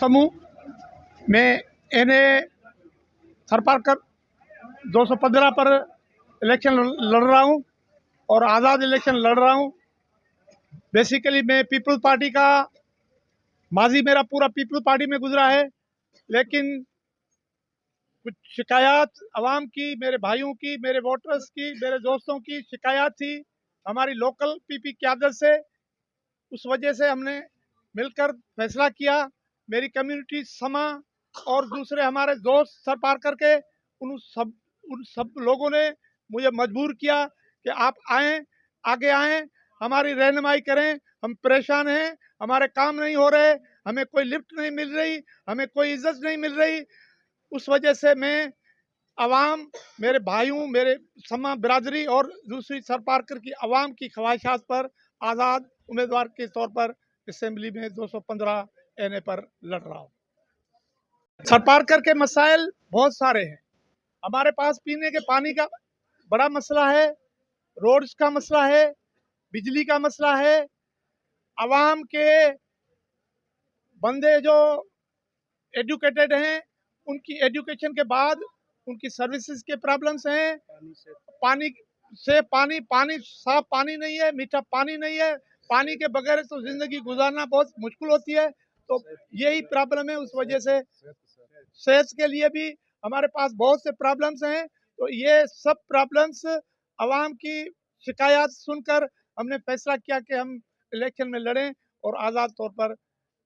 समूह मैं एनए थरपारकर 215 पर इलेक्शन लड़ रहा हूं और आज़ाद इलेक्शन लड़ रहा हूं। बेसिकली मैं पीपल्स पार्टी का माजी मेरा पूरा पीपल्स पार्टी में गुजरा है, लेकिन कुछ शिकायत आवाम की, मेरे भाइयों की, मेरे वोटर्स की, मेरे दोस्तों की शिकायत थी हमारी लोकल पीपी क्यादत से। उस वजह से हमने मिलकर फैसला किया, मेरी कम्युनिटी समा और दूसरे हमारे दोस्त सर पार करके उन सब लोगों ने मुझे मजबूर किया कि आप आएँ, आगे आएँ, हमारी रहनुमाई करें। हम परेशान हैं, हमारे काम नहीं हो रहे, हमें कोई लिफ्ट नहीं मिल रही, हमें कोई इज्जत नहीं मिल रही। उस वजह से मैं अवाम, मेरे भाइयों, मेरे समा बिरादरी और दूसरी सर पारकर की अवाम की ख्वाहिशात पर आज़ाद उम्मीदवार के तौर पर असेंबली में 215 एनए पर लड़ रहा हूँ। सर पारकर के मसाइल बहुत सारे हैं। हमारे पास पीने के पानी का बड़ा मसला है, रोड्स का मसला है, बिजली का मसला है। अवाम के बंदे जो एजुकेटेड हैं, उनकी एजुकेशन के बाद उनकी सर्विसेज के प्रॉब्लम्स हैं। पानी साफ पानी नहीं है, मीठा पानी नहीं है। पानी के बगैर तो जिंदगी गुजारना बहुत मुश्किल होती है। तो यही प्रॉब्लम है। उस वजह से सेहत के लिए भी हमारे पास बहुत से प्रॉब्लम्स हैं। तो ये सब प्रॉब्लम्स आवाम की शिकायत सुनकर हमने फैसला किया कि हम इलेक्शन में लड़ें और आज़ाद तौर पर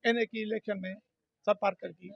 एनए की इलेक्शन में सर पारकर की